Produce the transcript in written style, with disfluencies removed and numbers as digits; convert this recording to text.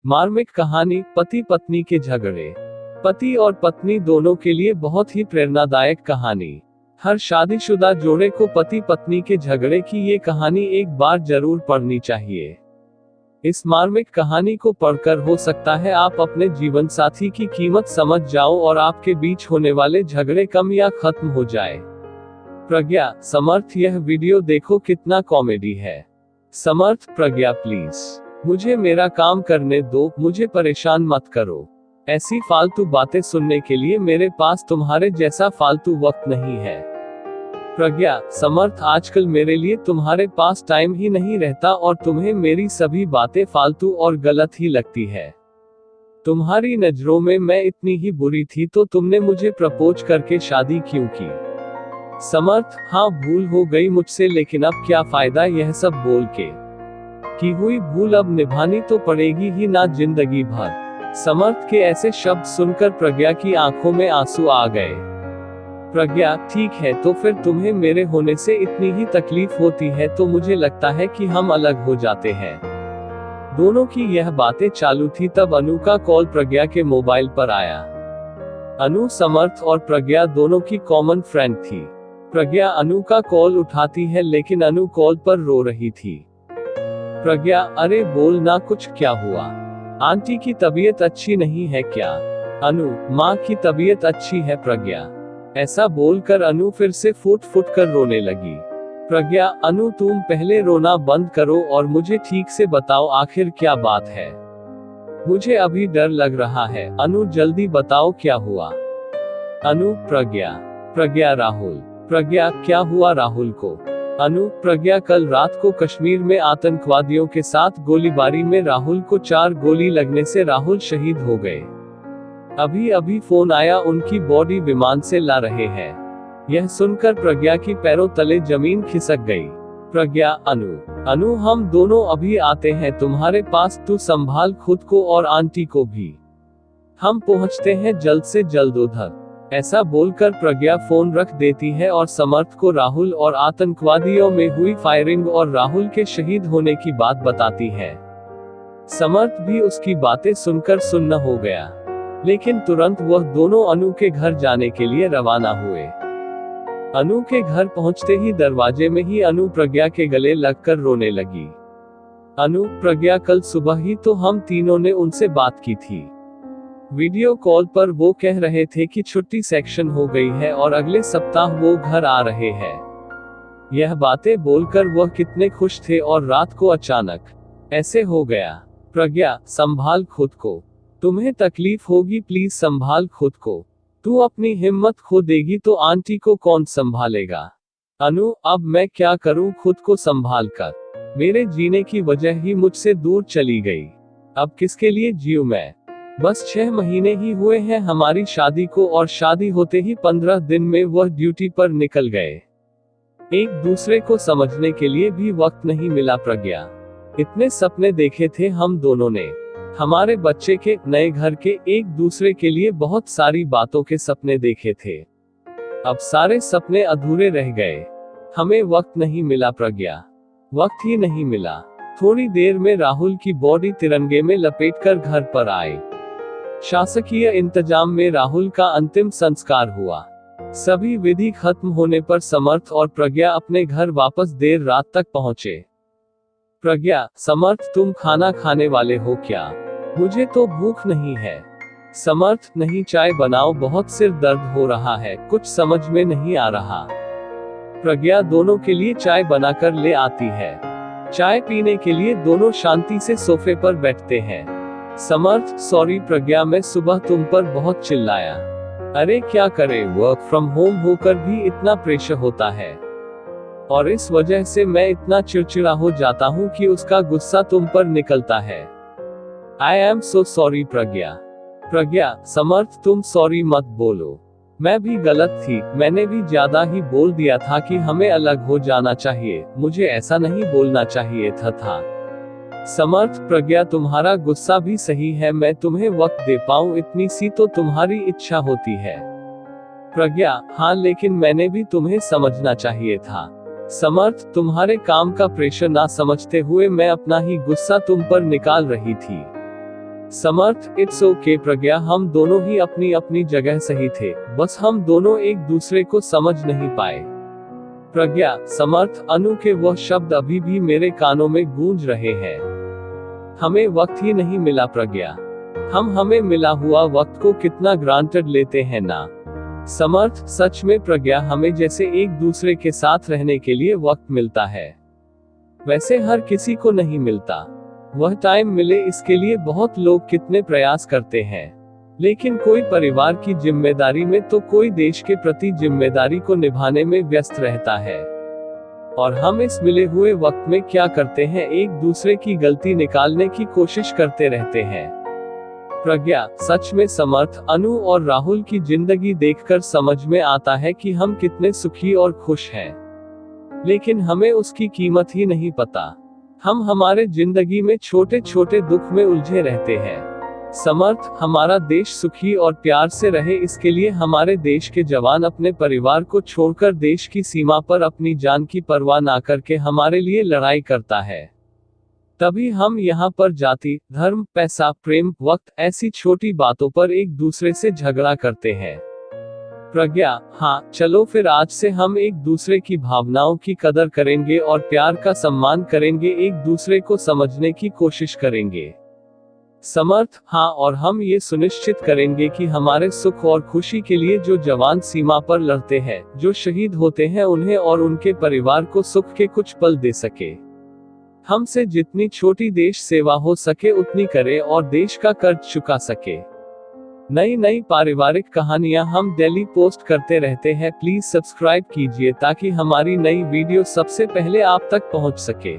मार्मिक कहानी, पति पत्नी के झगड़े। पति और पत्नी दोनों के लिए बहुत ही प्रेरणादायक कहानी। हर शादीशुदा जोड़े को पति पत्नी के झगड़े की ये कहानी एक बार जरूर पढ़नी चाहिए। इस मार्मिक कहानी को पढ़कर हो सकता है आप अपने जीवन साथी की कीमत समझ जाओ और आपके बीच होने वाले झगड़े कम या खत्म हो जाए। प्रज्ञा, समर्थ, यह वीडियो देखो कितना कॉमेडी है। समर्थ, प्रज्ञा प्लीज मुझे मेरा काम करने दो, मुझे परेशान मत करो। ऐसी फालतू बातें सुनने के लिए मेरे पास तुम्हारे जैसा फालतू वक्त नहीं है। प्रज्ञा, समर्थ, आजकल मेरे लिए तुम्हारे पास टाइम ही नहीं रहता और तुम्हें मेरी सभी बातें फालतू और गलत ही लगती है। तुम्हारी नजरों में मैं इतनी ही बुरी थी तो तुमने मुझे प्रपोज करके शादी क्यों की? समर्थ, हाँ भूल हो गई मुझसे, लेकिन अब क्या फायदा यह सब बोल के। की हुई भूल अब निभानी तो पड़ेगी ही ना जिंदगी भर। समर्थ के ऐसे शब्द सुनकर प्रज्ञा की आंखों में आंसू आ गए। प्रज्ञा, ठीक है, तो फिर तुम्हें मेरे होने से इतनी ही तकलीफ होती है तो मुझे लगता है कि हम अलग हो जाते हैं। दोनों की यह बातें चालू थी तब अनु का कॉल प्रज्ञा के मोबाइल पर आया। अनु समर्थ और प्रज्ञा दोनों की कॉमन फ्रेंड थी। प्रज्ञा अनु का कॉल उठाती है लेकिन अनु कॉल पर रो रही थी। प्रज्ञा, अरे बोल ना, कुछ क्या हुआ? आंटी की तबीयत अच्छी नहीं है क्या? अनु, माँ की तबीयत अच्छी है प्रज्ञा। ऐसा बोलकर अनु फिर से फुट फुट कर रोने लगी। प्रज्ञा, अनु तुम पहले रोना बंद करो और मुझे ठीक से बताओ आखिर क्या बात है। मुझे अभी डर लग रहा है। अनु जल्दी बताओ क्या हुआ। अनु, प्रज्ञा। प्रज्ञा, राहुल। प्रज्ञा, क्या हुआ राहुल को? अनु, प्रज्ञा, कल रात को कश्मीर में आतंकवादियों के साथ गोलीबारी में राहुल को 4 गोली लगने से राहुल शहीद हो गए। अभी अभी फोन आया, उनकी बॉडी विमान से ला रहे हैं। यह सुनकर प्रज्ञा की पैरों तले जमीन खिसक गई। प्रज्ञा, अनु, हम दोनों अभी आते हैं तुम्हारे पास, तू संभाल खुद को और आंटी को भी। हम पहुंचते हैं जल्द से जल्द उधर। ऐसा बोलकर प्रज्ञा फोन रख देती है और समर्थ को राहुल और आतंकवादियों में हुई फायरिंग और राहुल के शहीद होने की बात बताती है। समर्थ भी उसकी बातें सुनकर सुन्न हो गया, लेकिन तुरंत वह दोनों अनु के घर जाने के लिए रवाना हुए। अनु के घर पहुंचते ही दरवाजे में ही अनु प्रज्ञा के गले लगकर रोने लगी। अनु, प्रज्ञा, कल सुबह ही तो हम तीनों ने उनसे बात की थी। वीडियो कॉल पर वो कह रहे थे कि छुट्टी सेक्शन हो गई है और अगले सप्ताह वो घर आ रहे हैं। यह बातें बोलकर वह कितने खुश थे और रात को अचानक ऐसे हो गया। प्रज्ञा, संभाल खुद को, तुम्हें तकलीफ होगी, प्लीज संभाल खुद को। तू अपनी हिम्मत खो देगी तो आंटी को कौन संभालेगा? अनु, अब मैं क्या करूं खुद को संभाल कर? मेरे जीने की वजह ही मुझसे दूर चली गई। अब किसके लिए जीऊं मैं? बस 6 महीने ही हुए हैं हमारी शादी को और शादी होते ही 15 दिन में वह ड्यूटी पर निकल गए। एक दूसरे को समझने के लिए भी वक्त नहीं मिला प्रज्ञा। इतने सपने देखे थे हम दोनों ने, हमारे बच्चे के, नए घर के, एक दूसरे के लिए बहुत सारी बातों के सपने देखे थे। अब सारे सपने अधूरे रह गए। हमें वक्त नहीं मिला प्रज्ञा, वक्त ही नहीं मिला। थोड़ी देर में राहुल की बॉडी तिरंगे में लपेटकर घर पर आई। शासकीय इंतजाम में राहुल का अंतिम संस्कार हुआ। सभी विधि खत्म होने पर समर्थ और प्रज्ञा अपने घर वापस देर रात तक पहुंचे। प्रज्ञा, समर्थ, तुम खाना खाने वाले हो क्या? मुझे तो भूख नहीं है। समर्थ, नहीं, चाय बनाओ, बहुत सिर दर्द हो रहा है, कुछ समझ में नहीं आ रहा। प्रज्ञा दोनों के लिए चाय बनाकर ले आती है। चाय पीने के लिए दोनों शांति से सोफे पर बैठते हैं। समर्थ, सॉरी प्रज्ञा, मैं सुबह तुम पर बहुत चिल्लाया। अरे क्या करे, वर्क फ्रॉम होम होकर भी इतना प्रेशर होता है और इस वजह से मैं इतना चिड़चिड़ा हो जाता हूँ कि उसका गुस्सा तुम पर निकलता है। आई एम सो सॉरी प्रज्ञा। प्रज्ञा, समर्थ, तुम सॉरी मत बोलो, मैं भी गलत थी, मैंने भी ज्यादा ही बोल दिया था कि हमें अलग हो जाना चाहिए, मुझे ऐसा नहीं बोलना चाहिए था। समर्थ, प्रज्ञा, तुम्हारा गुस्सा भी सही है, मैं तुम्हें वक्त दे पाऊं इतनी सी तो तुम्हारी इच्छा होती है। प्रज्ञा, हाँ, लेकिन मैंने भी तुम्हें समझना चाहिए था। समर्थ, तुम्हारे काम का प्रेशर ना समझते हुए मैं अपना ही गुस्सा तुम पर निकाल रही थी। समर्थ, इट्स ओके प्रज्ञा, हम दोनों ही अपनी अपनी जगह सही थे, बस हम दोनों एक दूसरे को समझ नहीं पाए। प्रज्ञा, समर्थ, अनु के वह शब्द अभी भी मेरे कानों में गूंज रहे हैं। हमें वक्त ही नहीं मिला प्रज्ञा। हमें मिला हुआ वक्त को कितना ग्रांटेड लेते हैं ना। समर्थ, सच में प्रज्ञा, हमें जैसे एक दूसरे के साथ रहने के लिए वक्त मिलता है, वैसे हर किसी को नहीं मिलता। वह टाइम मिले इसके लिए बहुत लोग कितने प्रयास करते हैं, लेकिन कोई परिवार की जिम्मेदारी में तो कोई देश के प्रति जिम्मेदारी को निभाने में व्यस्त रहता है। और हम इस मिले हुए वक्त में क्या करते हैं, एक दूसरे की गलती निकालने की कोशिश करते रहते हैं। प्रज्ञा, सच में समर्थ, अनु और राहुल की जिंदगी देखकर समझ में आता है कि हम कितने सुखी और खुश हैं, लेकिन हमें उसकी कीमत ही नहीं पता। हम हमारे जिंदगी में छोटे छोटे दुख में उलझे रहते हैं। समर्थ, हमारा देश सुखी और प्यार से रहे, इसके लिए हमारे देश के जवान अपने परिवार को छोड़कर देश की सीमा पर अपनी जान की परवाह ना करके हमारे लिए लड़ाई करता है। तभी हम यहाँ पर जाति, धर्म, पैसा, प्रेम, वक्त, ऐसी छोटी बातों पर एक दूसरे से झगड़ा करते हैं। प्रज्ञा, हाँ, चलो फिर आज से हम एक दूसरे की भावनाओं की कदर करेंगे और प्यार का सम्मान करेंगे, एक दूसरे को समझने की कोशिश करेंगे। समर्थ, हाँ, और हम ये सुनिश्चित करेंगे कि हमारे सुख और खुशी के लिए जो जवान सीमा पर लड़ते हैं, जो शहीद होते हैं, उन्हें और उनके परिवार को सुख के कुछ पल दे सके। हमसे जितनी छोटी देश सेवा हो सके उतनी करें और देश का कर्ज चुका सके। नई नई पारिवारिक कहानियां हम डेली पोस्ट करते रहते हैं, प्लीज सब्सक्राइब कीजिए ताकि हमारी नई वीडियो सबसे पहले आप तक पहुंच सके।